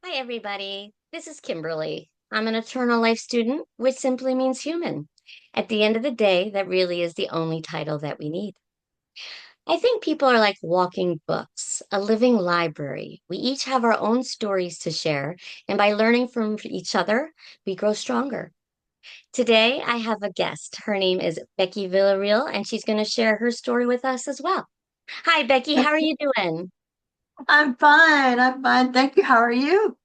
Hi, everybody. This is Kimberly. I'm an eternal life student, which simply means human. At the end of the day, that really is the only title that we need. I think people are like walking books, a living library. We each have our own stories to share, and by learning from each other, we grow stronger. Today, I have a guest. Her name is Becky Villareal, and she's going to share her story with us as well. Hi, Becky. How are you doing? I'm fine. I'm fine. Thank you. How are you?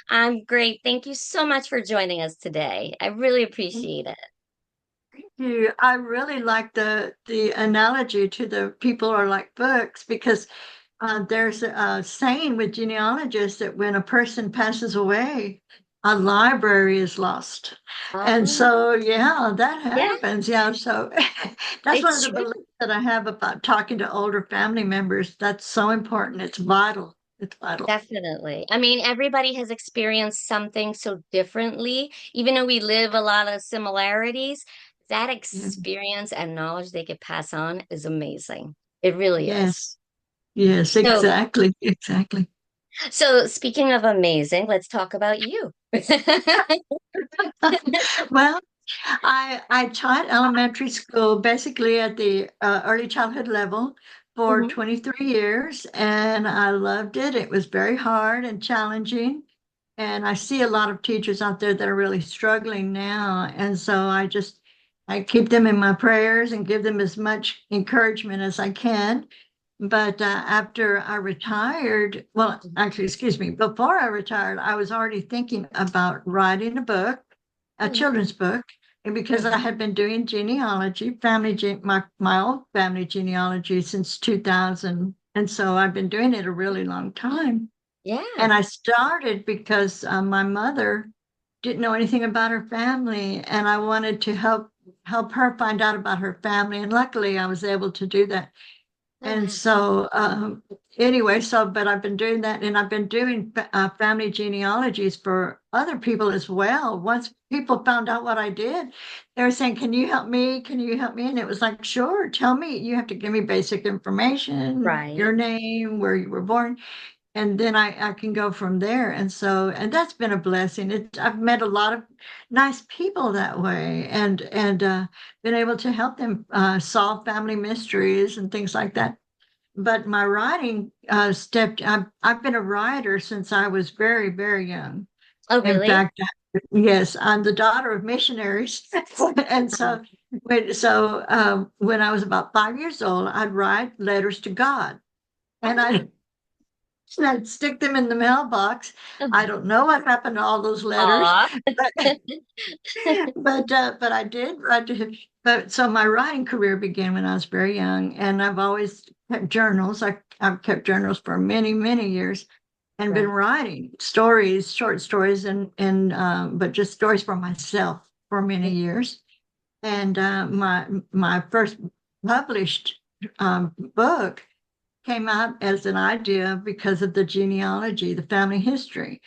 I'm great. Thank you so much for joining us today. I really Thank appreciate it. you. I really like the analogy to the people are like books because there's a saying with genealogists that when a person passes away, a library is lost. And Um, so, yeah, that yeah, happens. Yeah. So that's one of it's the true. beliefs that I have about talking to older family members. That's so important. It's vital. It's vital. Definitely. I mean, everybody has experienced something so differently. Even though we live a lot of similarities, that Yeah. experience and knowledge they could pass on is amazing. It really is. Yes. Yes, So, exactly. Exactly. so speaking of amazing, let's talk about you. Well, I taught elementary school basically at the early childhood level for Mhm. 23 years, and I loved it. It was very hard and challenging, and I see a lot of teachers out there that are really struggling now, and so I keep them in my prayers and give them as much encouragement as I can. But after I retired, well, actually, excuse me, before I retired, I was already thinking about writing a book, a Oh, yeah. children's book. And because I had been doing genealogy, my own family genealogy since 2000. And so I've been doing it a really long time. Yeah. And I started because my mother didn't know anything about her family, and I wanted to help her find out about her family. And luckily, I was able to do that. Oh, And wow. so, anyway, but I've been doing that and I've been doing family genealogies for other people as well. Once people found out what I did, they were saying, "Can you help me? Can you help me?" And it was like, "Sure, tell me. You have to give me basic information, Right. your name, where you were born, and then I can go from there." And so, and that's been a blessing. I've met a lot of nice people that way, and been able to help them solve family mysteries and things like that. But my writing I've been a writer since I was very, very young. Oh, In really? fact, yes, I'm the daughter of missionaries. And Uh, so when I was about 5 years old, I'd write letters to God. And oh, I'd stick them in the mailbox. wow. I don't know what happened to all those letters, Aw. but but I did. But so my writing career began when I was very young, and I've always kept journals. I've kept journals for many, many years, and been Right. writing stories, short stories, and but just stories for myself for many Yeah. years. And my first published book came out as an idea because of the genealogy, the family history.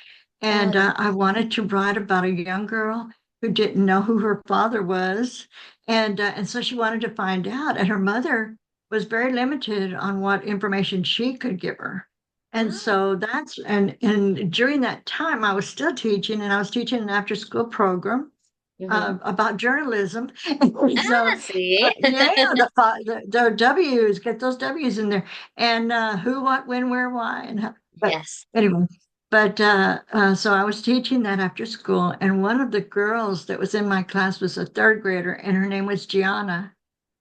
Oh, And that's I wanted to write about a young girl who didn't know who her father was. And so she wanted to find out. And her mother was very limited on what information she could give her. And oh. so and during that time, I was still teaching, and I was teaching an after school program Hmm. about journalism. Ah, So, see? yeah, the W's, get those W's in there, and who, what, when, where, why, and how. But Yes. anyway, so I was teaching that after school, and one of the girls that was in my class was a third grader, and her name was Gianna,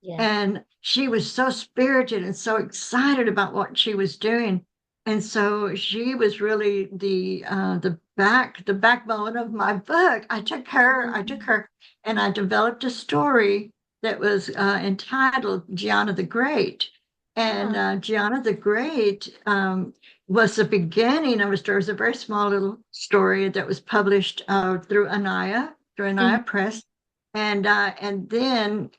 Yeah. and she was so spirited and so excited about what she was doing. And so she was really the backbone of my book. I took Mhm. her and I developed a story that was entitled Gianna the Great. And Oh, Gianna the Great was the beginning of a story. It was a very small little story that was published through mhm. Anaya Press. And then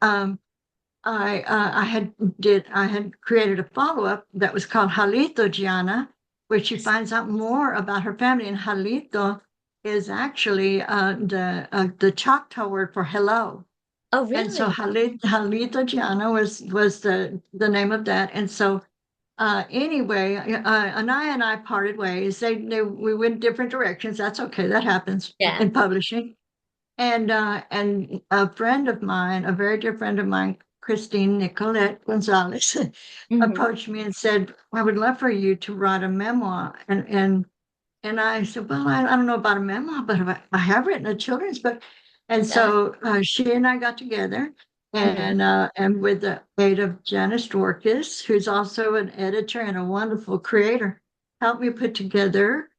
I had created a follow-up that was called Halito Gianna, where she Yes. finds out more about her family. And Halito is actually the Choctaw word for hello. Oh, And so really? Halito Gianna was the name of that. And so Anyway, Anaya and I parted ways. We went different directions. That's okay. That happens Yeah. in publishing. And a friend of mine, a very dear friend of mine, Christine Nicolette Gonzalez, Hmm. approached me and said, "I would love for you to write a memoir." And I said, "Well, I don't know about a memoir, but I have written a children's book." And Uh, so she and I got together, hmm. and with the aid of Janice Dworkis, who's also an editor and a wonderful creator, helped me put together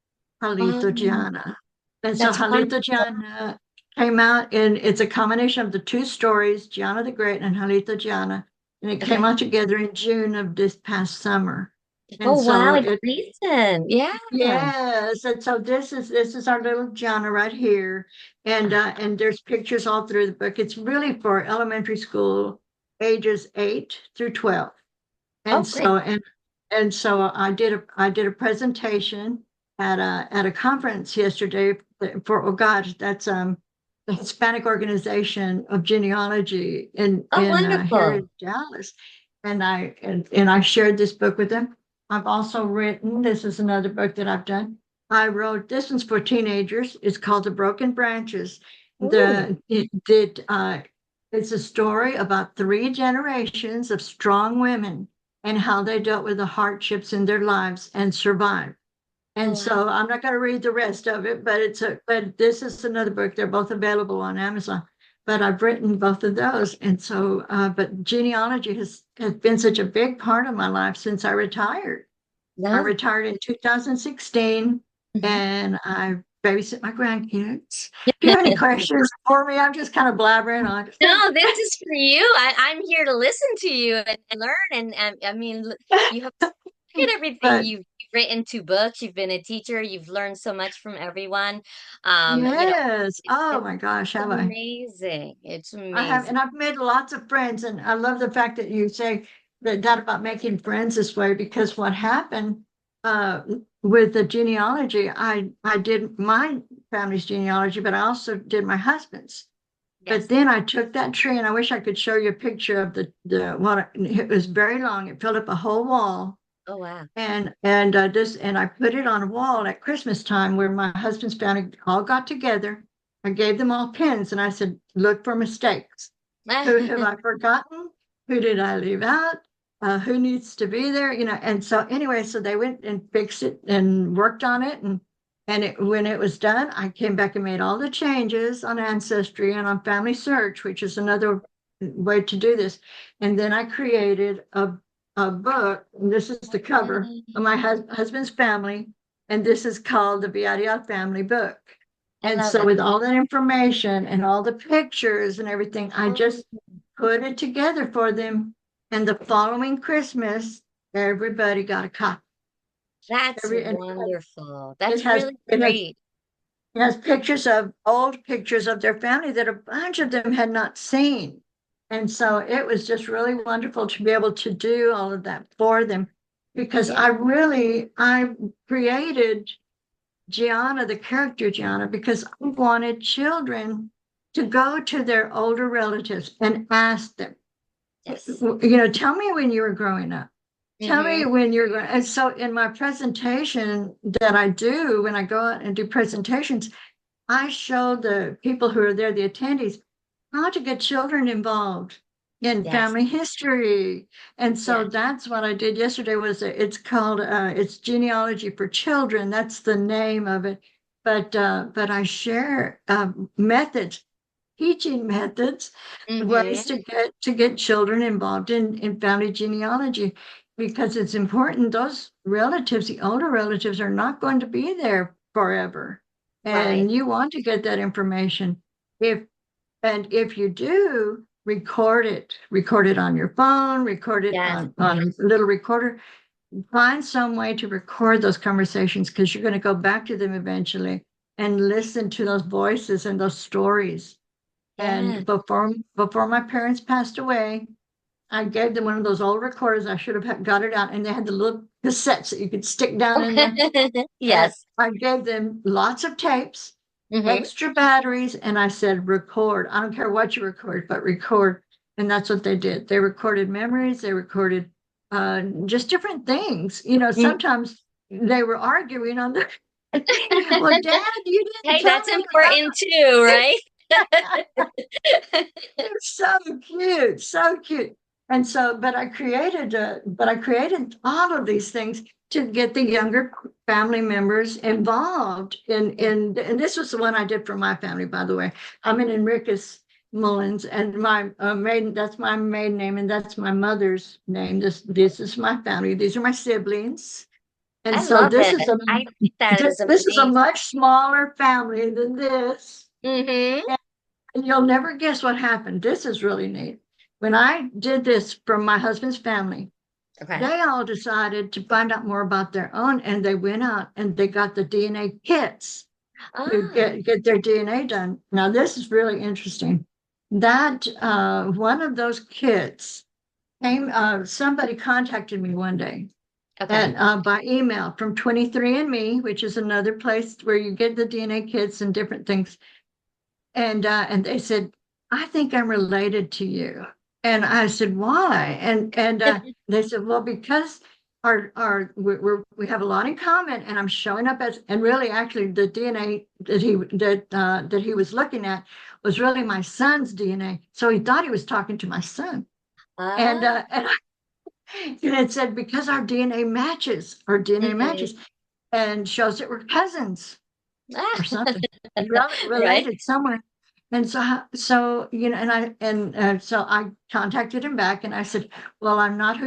HALITO Um, Gianna. And so that's HALITO wonderful. Gianna came out, and it's a combination of the two stories, Gianna the Great and HALITO Gianna. And it came Okay. out together in June of this past summer. And Oh, so wow. It's it recent. Yeah. Yes, and so this is our little Gianna right here, and there's pictures all through the book. It's really for elementary school ages 8 through 12, and Oh, great. so and so I did a presentation at a conference yesterday for oh gosh, that's the Hispanic Organization of Genealogy in Oh, here wonderful. in Dallas, and I shared this book with them. I've also written, this is another book that I've done. I wrote, this one's for teenagers. It's called The Broken Branches. Ooh. It's a story about 3 generations of strong women and how they dealt with the hardships in their lives and survived. Oh, And wow. so I'm not going to read the rest of it, but this is another book. They're both available on Amazon. But I've written both of those. And so, but genealogy has been such a big part of my life since I retired. I No. retired in 2016 Mhm. and I babysit my grandkids. If you have any questions for me, I'm just kind of blabbering on. No, this is for you. I'm here to listen to you and learn. And I mean, you have look at everything But you've written 2 books. You've been a teacher. You've learned so much from everyone. yes, oh It's my gosh, have I? amazing. It's I have, amazing. and I've made lots of friends, and I love the fact that you say that about making friends this way, because what happened uh, with the genealogy, I did my family's genealogy, but I also did my husband's. But Yes. then I took that tree, and I wish I could show you a picture of the what it was very long. It filled up a whole wall, Oh, wow. and I put it on a wall at Christmas time where my husband's family all got together. I gave them all pens, and I said, "Look for mistakes. Who have I forgotten? Who did I leave out? Who needs to be there?" And so anyway, so they went and fixed it and worked on it, when it was done, I came back and made all the changes on Ancestry and on Family Search, which is another way to do this. And then I created a book, and this is the cover of my husband's family, and this is called the Villareal Family Book. I And love so it. with all that information and all the pictures and everything, I Oh, just put it together for them. And the following Christmas, everybody got a copy. that's And wonderful. it That's has really it has great. it has pictures of old pictures of their family that a bunch of them had not seen. And so it was just really wonderful to be able to do all of that for them, because Yeah. I created Gianna, the character Gianna, because I wanted children to go to their older relatives and ask them, Yes. tell me when you were growing up. Tell me Mm-hmm. when you're going. And so in my presentation that I do, when I go out and do presentations, I show the people who are there, the attendees, how to get children involved in Yes. family history. And so Yes. that's what I did yesterday. It's called it's Genealogy for Children. That's the name of it. But I share methods, teaching methods, ways Mm-hmm. to get children involved in family genealogy, because it's important. Those relatives, the older relatives, are not going to be there forever, Right. and you want to get that information. If you do, record it on your phone, record it Yes. on a little recorder. Find some way to record those conversations, because you're going to go back to them eventually and listen to those voices and those stories. Yeah. And before my parents passed away, I gave them one of those old recorders. I should have got it out, and they had the little cassettes that you could stick down in there. And Yes. I gave them lots of tapes, Mm-hmm. extra batteries, and I said, record. I don't care what you record, but record. And that's what they did. They recorded memories. They recorded just different things. Mm. Sometimes they were arguing on the, well, Dad, you didn't Hey, tell that's me. important too, right? They're so cute, so cute. And so, but I created all of these things to get the younger family members involved and this was the one I did for my family, by the way. I'm in Enriquez Mullins, and my maiden, that's my maiden name, and that's my mother's name. This is my family. These are my siblings. And I so love it. I think that is this is a amazing. much smaller family than this. Mm-hmm. And you'll never guess what happened. This is really neat. When I did this from my husband's family, Okay. they all decided to find out more about their own, and they went out and they got the DNA kits to Ah, get their DNA done. Now, this is really interesting. That one of those kits came, somebody contacted me one day okay. and by email from 23andMe, which is another place where you get the DNA kits and different things. And they said, I think I'm related to you. And I said, why? And they said, well, because we have a lot in common, and I'm showing up as, and really actually the DNA that he was looking at was really my son's DNA. So he thought he was talking to my son. And Ah, and it said, because our DNA mhm. matches and shows that we're cousins or Ah, something, right, related somewhere. And so so I contacted him back, and I said, "Well, I'm not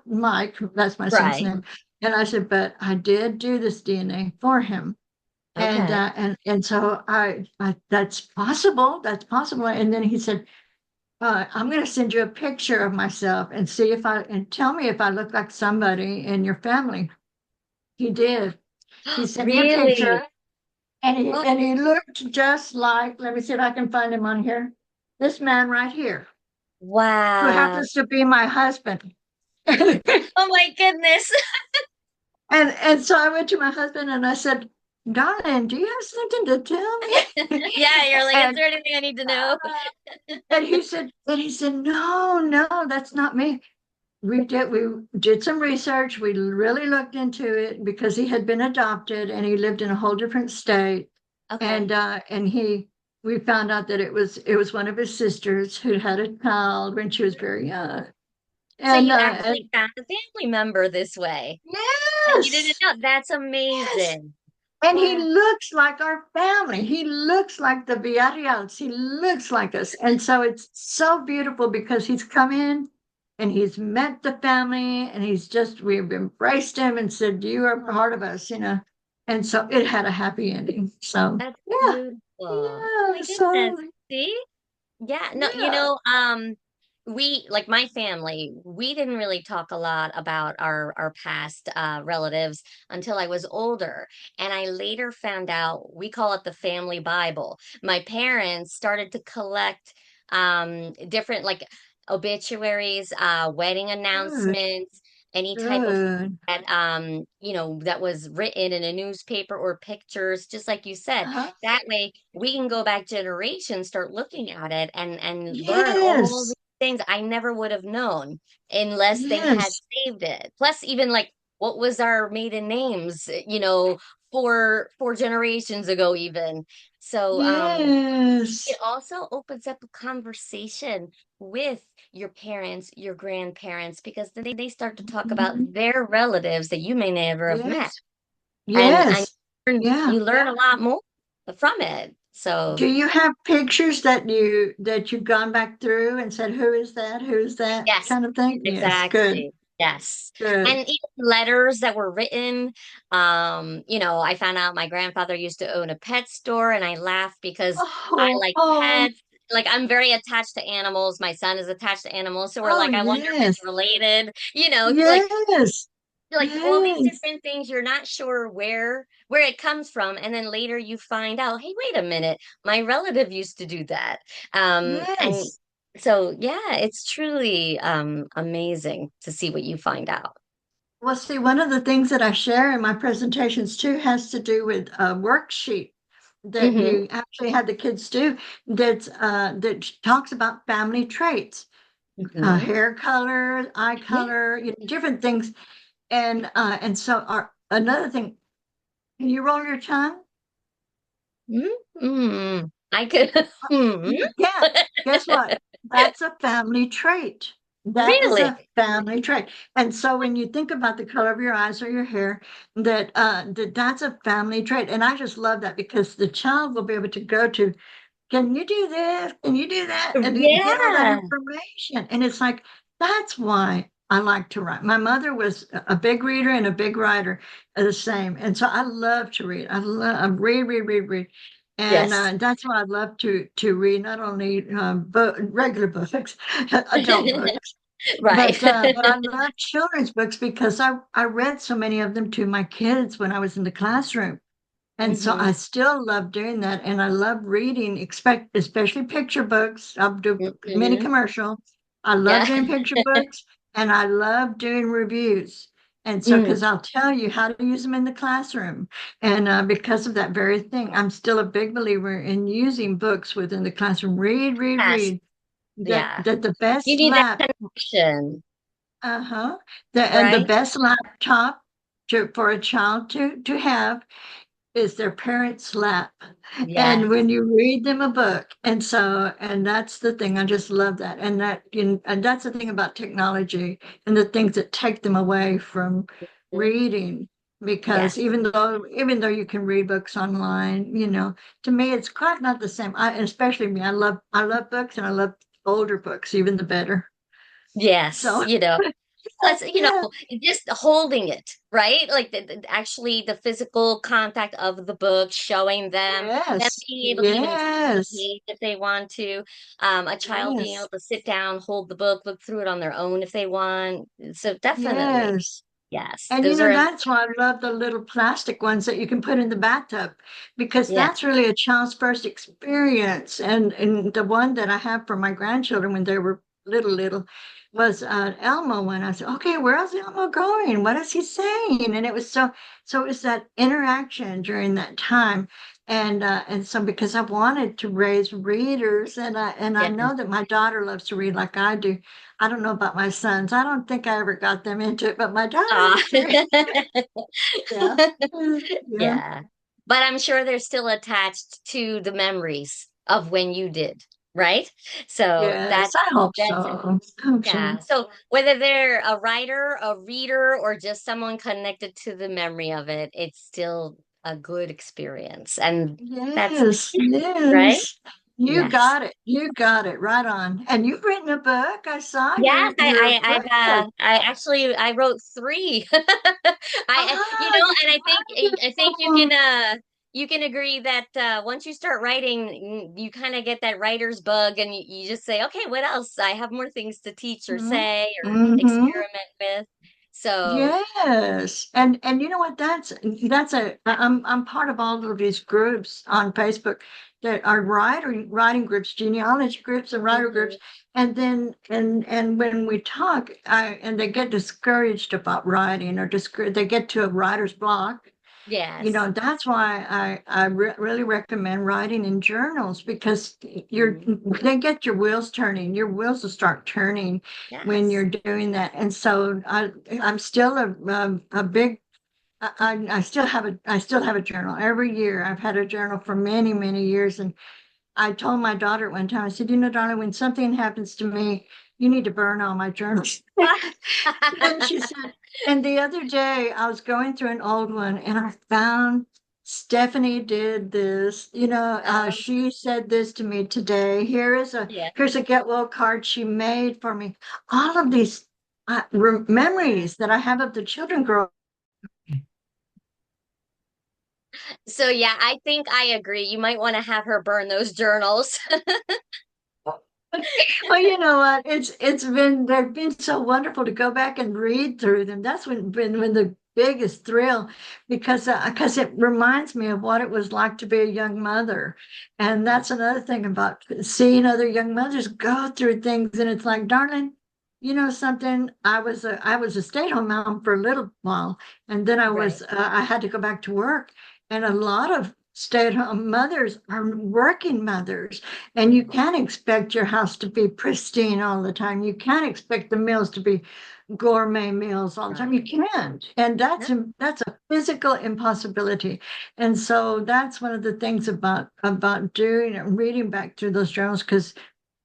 Mike. That's my son's right. name." And I said, "But I did do this DNA for him." Okay. And so that's possible. That's possible. And then he said, "I'm going to send you a picture of myself and see if I and tell me if I look like somebody in your family." He did. He sent me a picture. Really? Oh, And he looked just like, let me see if I can find him on here. This man right here, who wow. happens to be my husband. and Oh my goodness. and so I went to my husband and I said, darling, do you have something to tell me? Yeah, you're like, is and there anything I need to know? and he said, no, no, that's not me. We did some research. We really looked into it because he had been adopted and he lived in a whole different state. Okay. And we found out that it was one of his sisters who had a child when she was very young. So And you and actually found a family member this way. And you didn't yes, know. That's yes. amazing. And he Wow. looks like our family. He looks like the Villareals. He looks like us. And so it's so beautiful because he's come in and he's met the family and we've embraced him and said, you are Oh, part of us. And so it had a happy ending. So, that's yeah, beautiful. Oh yeah. my goodness. So, See? Yeah, no, yeah. we like my family, we didn't really talk a lot about our past relatives until I was older. And I later found out we call it the family Bible. My parents started to collect different like obituaries, wedding Good, announcements, any type of good. that that was written in a newspaper or pictures, just like you said. Uh-huh. That way we can go back generations, start looking at it and learn all these Yes, things I never would have known unless they had yes, saved it. Plus, even like what was our maiden names, 4 generations ago, even. So it yes. also opens up a conversation with your parents, your grandparents, because then they start to talk about Mhm. their relatives that you may never have met. Yes, And yes. Yeah. you learn a lot more from it. Do So you have pictures that you've gone back through and said, who is that? Who's that yes, kind of thing? Yes, good, exactly. Yes. And good. even letters that were written. I found out my grandfather used to own a pet store, and I laugh because I Oh, like oh, pets. Like I'm very attached to animals. My son is attached to animals. So we're oh, like, I wonder if it's yes, related. yes, Like all these yes, different things you're not sure where it comes from, and then later you find out, hey, wait a minute, my relative used to do that. And yes. so yeah, it's truly amazing to see what you find out. Well, see, one of the things that I share in my presentations too has to do with a worksheet that Hmm. you actually had the kids do that talks about family traits. Hmm. hair color, eye Yeah. color, different things. And so another thing, can you roll your tongue? Mm-hmm. I could. Hmm. You can. Guess what? That's a family trait. That is Really? a family trait. And so when you think about the color of your eyes or your hair, that's a family trait. And I just love that because the child will be able to go to, can you do this? Can you do that? And get all that Yeah. information. And it's like, that's why I like to write. My mother was a big reader and a big writer, the same. And so I love to read. I love read, read, read, read. And Yes. that's why I love to read not only regular books, adult books, Right. but I love children's books because I read so many of them to my kids when I was in the classroom. And so Hmm. I still love doing that. And I love reading, especially picture books. I'll do many Hmm. commercial. I love Yeah. doing picture books and I love doing reviews. And so, Mm. because I'll tell you how to use them in the classroom. And because of that very thing, I'm still a big believer in using books within the classroom. Read, read, Yes. read. Yeah. That the You best need that lap, connection, uh-huh, and the right? best laptop for a child to have is their parents' lap. Yeah. And when you read them a book, and that's the thing, I just love that. And that's the thing about technology and the things that take them away from Mhm. reading. Because Yes. even though you can read books online, to me it's quite not the same. Especially me, I love books and I love older books, even the better. Yes. So Plus, yeah, just holding it, right? Like actually the physical contact of the book, showing them yes, being able to even flip the yes, page if they want to, a child being able yes, to sit down, hold the book, look through it on their own if they want. So definitely, yes. yes, And those are, that's why I love the little plastic ones that you can put in the bathtub because yeah, that's really a child's first experience. And the one that I have for my grandchildren when they were little was Elmo one. I said, okay, where's Elmo going? What is he saying? And it was that interaction during that time. And so because I wanted to raise readers and I yeah. know that my daughter loves to read like I do. I don't know about my sons. I don't think I ever got them into it, but my daughter Ah. loves to read. Yeah. Yeah. Yeah. But I'm sure they're still attached to the memories of when you did, right? So Yes, I hope that's so. I hope yeah. so. So whether they're a writer, a reader, or just someone connected to the memory of it, it's still a good experience. And that's the Yes, key, right? yes. You Yes. got it. You got it right on. And you've written a book. I saw Yes, your I've first book. I actually I wrote three. Ah, And I think wonderful. you can agree that once you start writing, you kind of get that writer's bug and you just say, okay, what else? I have more things to teach or Mm-hmm. say or Mm-hmm. experiment with. So, Yes. And you know what? I'm part of all of these groups on Facebook that are writing groups, genealogy groups and writer groups. mhm, And when we talk, and they get discouraged about writing or they get to a writer's block. yes. That's why I really recommend writing in journals because Mhm, they get your wheels turning. Your wheels will start turning when yes. you're doing that. And so I'm still a big. I still have a journal every year. I've had a journal for many, many years, and I told my daughter at one time. I said, darling, when something happens to me, you need to burn all my journals. And she said, and the other day I was going through an old one and I found Stephanie did this. Um, She said this to me today. yeah. Here's a get well card she made for me. All of these memories that I have of the children grow. So yeah, I think I agree. You might want to have her burn those journals. Well, you know what? They've been so wonderful to go back and read through them. That's when the biggest thrill because it reminds me of what it was like to be a young mother. And that's another thing about seeing other young mothers go through things. And it's like, darling, you know something? I was a stay-at-home mom for a little while, and then Right. I had to go back to work. And a lot of stay-at-home mothers are working mothers, and you can't expect your house to be pristine all the time. You can't expect the meals to be gourmet meals all the time. You Right. can't. And No. that's a physical impossibility. And so that's one of the things about doing reading back through those journals, because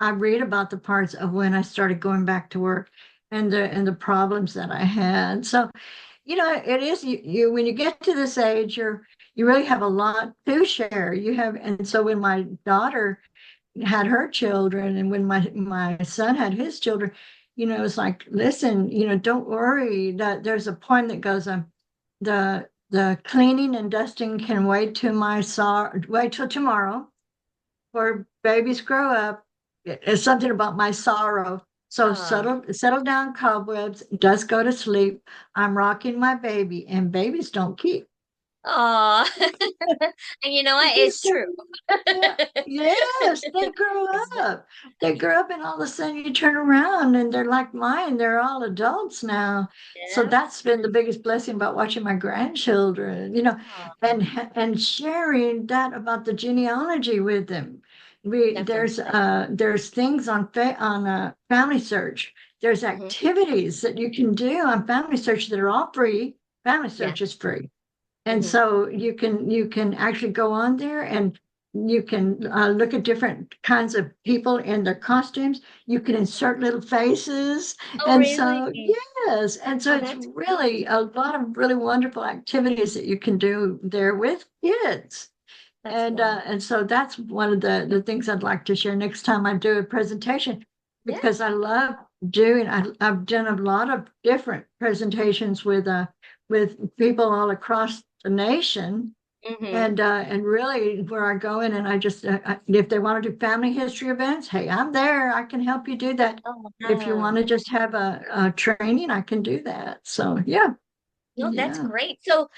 I read about the parts of when I started going back to work and the problems that I had. So, it is you when you get to this age, you really have a lot to share. You have, and so when my daughter had her children and when my son had his children, it's like, listen, don't worry, that there's a point that goes the cleaning and dusting can wait till tomorrow, or babies grow up. It's something about my sorrow. So Oh. settle down, cobwebs, just go to sleep. I'm rocking my baby, and babies don't keep. Oh. And you know what? Babies It's true. don't. Yeah, yes, they grow It's the, up. They grow up, and all of a sudden you turn around and they're like mine. They're all adults now. So yeah. that's been the biggest blessing about watching my grandchildren, Oh, and sharing that about the genealogy with them. definitely. There's things on Family Search. There's Hmm. activities that you can do on Family Search that are all free. Family Yeah. Search is free. And Hmm. so you can actually go on there and you can look at different kinds of people in their costumes. You can insert little faces. Oh, And really? so, yes. And so Oh, it's that's great. really a lot of really wonderful activities that you can do there with kids. That's And wonderful. so that's one of the things I'd like to share next time I do a presentation, Yeah. because I've done a lot of different presentations with people all across the nation, Hmm. and really where I go in and if they want to do family history events, hey, I'm there. I can help you do that. Oh, If you want no. to just have a training, I can do that. So yeah, No, that's yeah. great. So,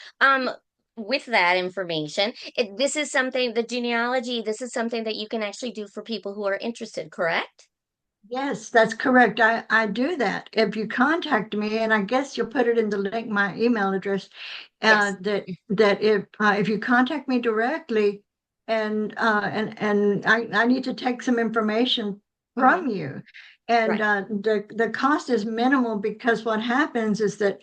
with that information, this is something, the genealogy, this is something that you can actually do for people who are interested, correct? Yes, that's correct. I do that. If you contact me, and I guess you'll put it in the link, my email address, Yes. that if you contact me directly, and I need to take some information Hmm. from you, and Right. the cost is minimal, because what happens is that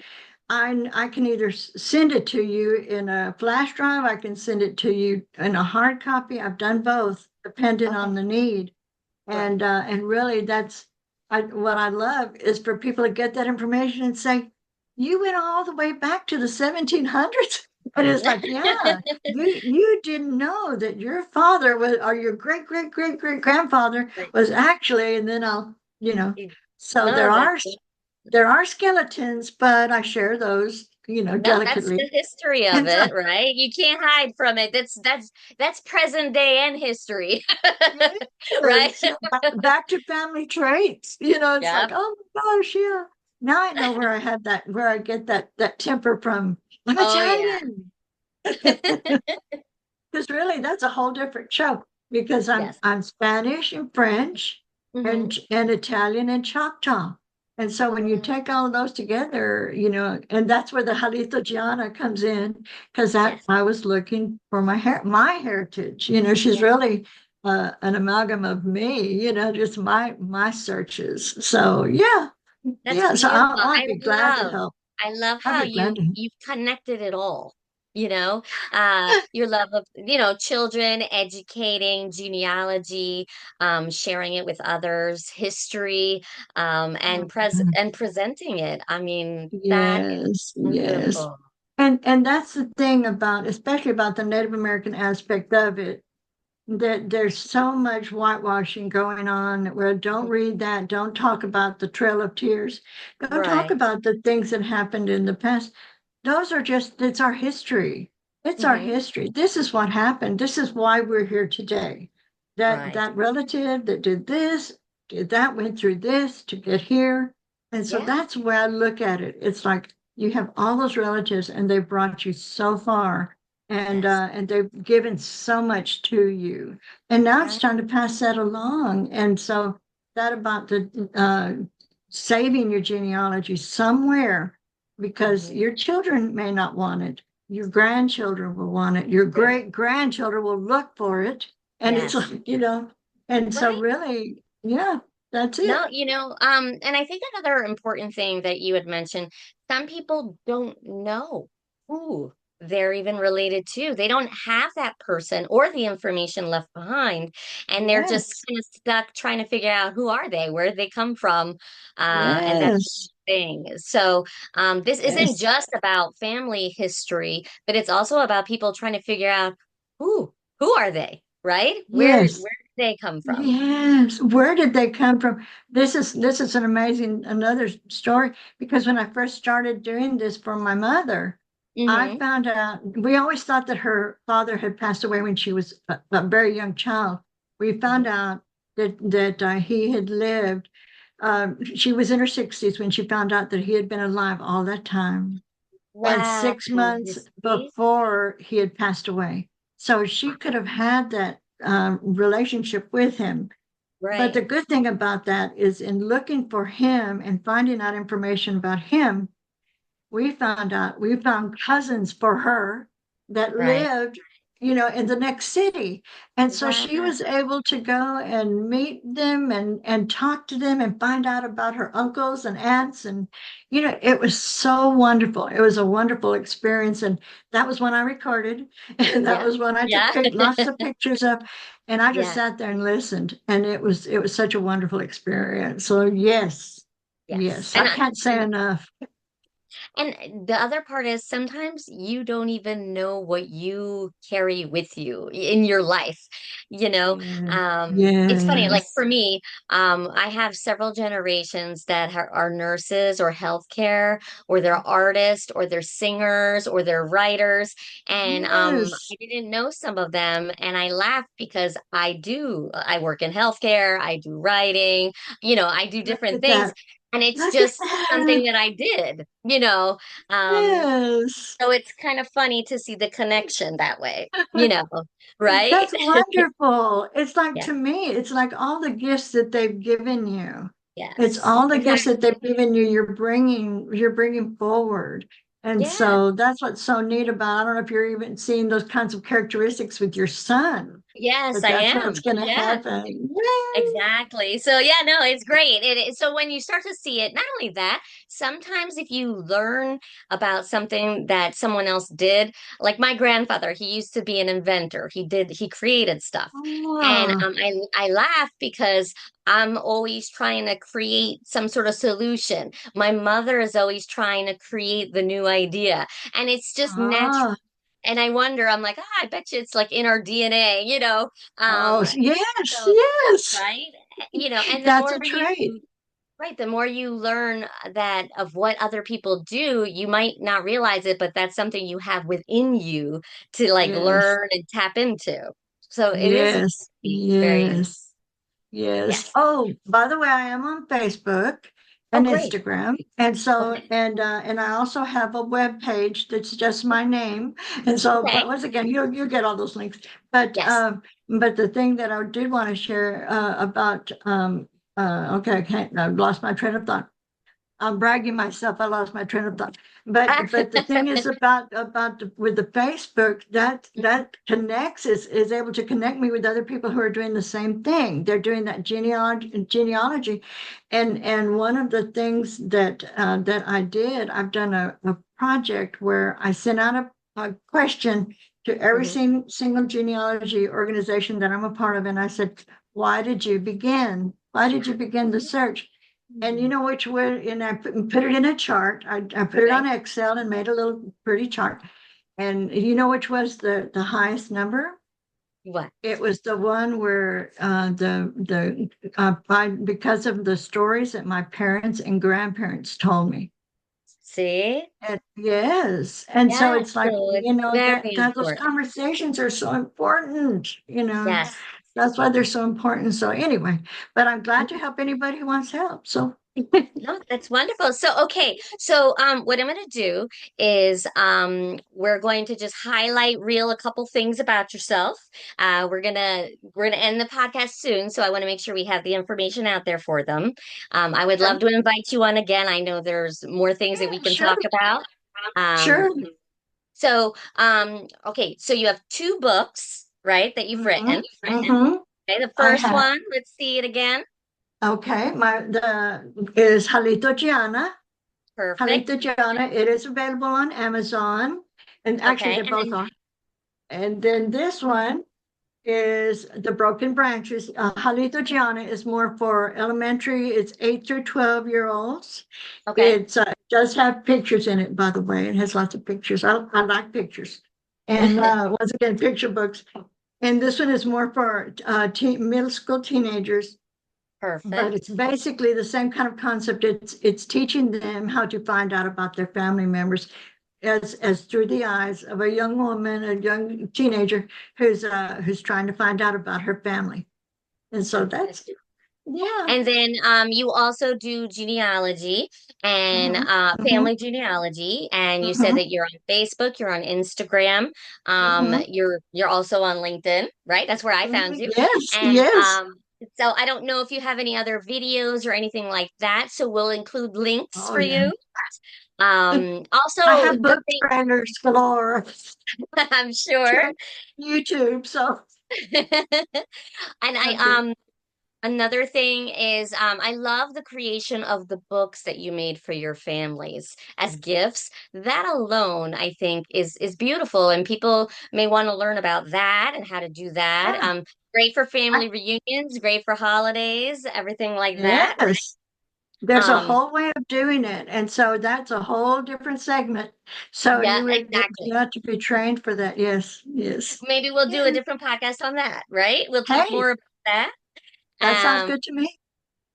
I can either send it to you in a flash drive, I can send it to you in a hard copy. I've done both, depending Okay. on the need. Right. And really, what I love is for people to get that information and say, you went all the way back to the 1700s. And it's like, yeah, you didn't know that your father was, or your great great great great grandfather Right. was actually. And then so No, there are skeletons, but I share those, no, that's delicately. the history of And so it, right? You can't hide from it. That's present day and history. Right? yes, back to family traits. It's like, Yep. oh my gosh, yeah. Now I know where I get that temper from. I'm Oh yeah. Italian. Because really, that's a whole different show. Because Yes. I'm Spanish and French Hmm. and Italian and Choctaw. And so when you Oh, take all of those together, and that's where the HALITO Gianna comes in, because that yes. I was looking for my heritage. She's Yes. really an amalgam of me, just my searches. So yeah, That's yeah. So beautiful. I'll be glad to help. I love I'll how be glad to. you've connected it all. Your love of, children, educating, genealogy, sharing it with others, history, and presenting it. I mean, that is Yes, yes. wonderful. And that's the thing especially about the Native American aspect of it, that there's so much whitewashing going on, where don't Mhm. read that, don't talk about the Trail of Tears, don't talk Right. about the things that happened in the past. It's our history. It's our Hmm. history. This is what happened. This is why we're here today. Right. That relative that did this, did that, went through this to get here. And so Yeah. that's the way I look at it. It's like you have all those relatives and they brought you so far, Yes. and they've given so much to you. And now it's Right. time to pass that along. And so that about the saving your genealogy somewhere, because Hmm. your children may not want it. your grandchildren will want it. Your Right. great grandchildren will look for it. And it's Yes. like, and so Right. really, yeah, that's No, it. and I think another important thing that you had mentioned, some people don't know who they're even related to. They don't have that person or the information left behind, and they're just Yes, kind of stuck trying to figure out who are they, where did they come from, and that yes, thing. So, this isn't yes, just about family history, but it's also about people trying to figure out who who are they, right? yes. Where did they come from? Yes. Where did they come from? This is an amazing another story because when I first started doing this for my mother, I Mm-hmm. found out we always thought that her father had passed away when she was a very young child. We found out that he had lived. She was in her 60s when she found out that he had been alive all that time, and Wow, 6 months you see? before he had passed away. So she could have had that relationship with him. But the Right, good thing about that is in looking for him and finding out information about him, we found cousins for her that right. lived, in the next city. And so she Wow. was able to go and meet them and talk to them and find out about her uncles and aunts. And, it was so wonderful. It was a wonderful experience. And that was when I recorded. And that Yeah. was when I took Yeah. lots of pictures of, and I just Yeah. sat there and listened. And it was such a wonderful experience. So yes, Yes. yes, I can't say enough. And the other part is sometimes you don't even know what you carry with you in your life. Yeah. It's funny, like Yes. for me, I have several generations that are nurses or healthcare, or they're artists, or they're singers, or they're writers. And Yes. I didn't know some of them, and I laugh because I work in healthcare, I do writing, I do Look different at things. that. And it's Look at just something that. that I did. Um, Yes. so it's kind of funny to see the connection that way, right? That's wonderful. It's like, Yeah. to me, it's like all the gifts that they've given you. It's Yes. all the gifts that Exactly. they've given you, you're bringing forward. And Yeah. so that's what's so neat about, I don't know if you're even seeing those kinds of characteristics with your son, Yes, but I that's what's am. going to Yeah. happen. Exactly. So yeah, no, it's great. So when you start to see it, not only that, sometimes if you learn about something that someone else did, like my grandfather, he used to be an inventor. He created stuff. And Oh, I laugh because I'm always trying to create some sort of solution. My mother is always trying to create the new idea. And it's just natural. oh, And I wonder, I'm like, I bet you it's like in our DNA. oh, Um, yes, so, yes. right? And the That's more a trait. you, right, the more you learn that of what other people do, you might not realize it, but that's something you have within you to like Yes, learn and tap into. So it is yes, very yes, yes. yes. Oh, by the way, I am on Facebook Oh, and great. Instagram. And so, Okay. and I also have a web page that's just my name. And so, but Okay. once again, you'll get all those links. But Yes. but the thing that I did want to share about okay, I've lost my train of thought. I'm bragging myself. I lost my train of thought. But the thing is with the Facebook, that connects is able to connect me with other people who are doing the same thing. They're doing that genealogy, and one of the things that I did, I've done a project where I sent out a question to every Mhm. single genealogy organization that I'm a part of, and I said, "Why did you begin? Why did you begin the search?" And you know which way, and I put it in a chart. I put it on Okay. Excel and made a little pretty chart. And you know which was the highest number? What? It was the one where because of the stories that my parents and grandparents told me. See? And yes. And so Yeah. it's like, So it's very that those important. conversations are so important. Yes. That's why they're so important. So anyway, but I'm glad to help anybody who wants help. So No, that's wonderful. So, okay. So, what I'm going to do is, we're going to just highlight reel a couple things about yourself. We're gonna end the podcast soon, so I want to make sure we have the information out there for them. I would okay. love to invite you on again. I know there's more things that we Yeah, can sure. talk about. Um, Sure. Okay, so you have two books, right, that you've Hmm. written. Hmm. Okay, the I first have. one, let's see it again. Okay, the is Halito Gianna. Perfect. Halito Gianna. It is available on Amazon, and actually Okay, they and both then are. And then this one is the Broken Branches. Halito Gianna is more for elementary. It's 8 through 12-year-olds. okay. It does have pictures in it, by the way. It has lots of pictures. I like pictures. And once again, picture books. And this one is more for middle school teenagers, but it's Perfect. basically the same kind of concept. It's teaching them how to find out about their family members as through the eyes of a young woman, a young teenager who's trying to find out about her family. And so Perfect. that's yeah. And then you also do genealogy and Hmm. Hmm. family genealogy. And you said Hmm. that you're on Facebook, you're on Instagram, Hmm. you're also on LinkedIn, right? That's where I found Hmm. you. Yes, And yes. so I don't know if you have any other videos or anything like that. So we'll include links Oh for yeah. you. I Also, have the book thing trailers galore. I'm sure. Check YouTube. So And I okay. Another thing is, I love the creation of the books that you made for your families as gifts. That alone, I think, is beautiful, and people may want to learn about that and how to do that. Yeah. Great for I, family reunions, great for holidays, everything like that. yes. There's a Um, whole way of doing it. And so that's a whole different segment. So yeah, you exactly. have to be trained for that. Yes, yes. Maybe we'll do a Yeah. different podcast on that, right? We'll talk Hey, more about that. that sounds Um, good to me.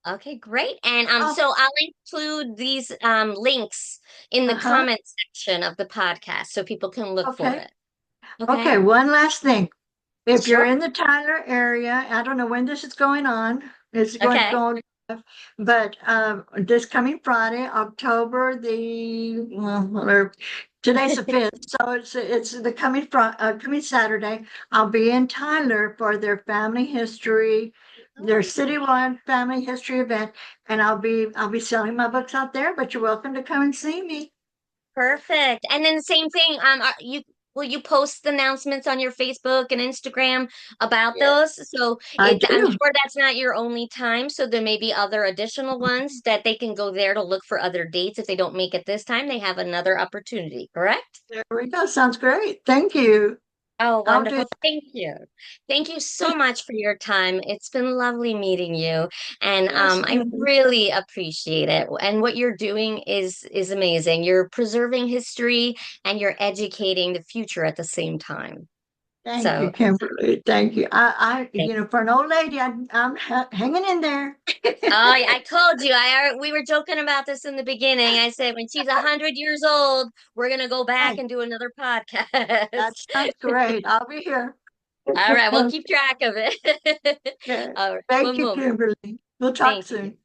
Okay, great. And Oh, so I'll include these links in the uh-huh. comment section of the podcast so people can look for Okay. it. Okay? Okay, one last thing. If you're Sure. in the Tyler area, I don't know when this is going on. It's going to Okay. go on, but this coming Friday, October the or today's the 5th, so it's the coming Saturday. I'll be in Tyler for their family history, their Oh, citywide family history event, and I'll be selling my books out there. But you're welcome to come and see me. perfect. And then the same thing, you will you post announcements on your Facebook and Instagram about Yeah, those? So I I'm do. sure that's not your only time, so there may be other additional ones that they can go there to look for other dates. If they don't make it this time, they have another opportunity, correct? There we go. Sounds great. Thank you. Oh, I'll do wonderful. Thank you. Thank you so that. much for your time. It's been lovely meeting you, and Yes, I ma'am. really appreciate it. And what you're doing is amazing. You're preserving history and you're educating the future at the same time. Thank you, So, Kimberly. Thank you. thank- For an old lady, I'm hanging in there. I told you. We were joking about this in the beginning. I said when she's 100 years old, we're gonna go back Hey, and do another that podcast. sounds great. I'll be here. All right, we'll keep track of it. Okay. All right, Thank one you, moment. Kimberly. We'll talk Thank you. soon.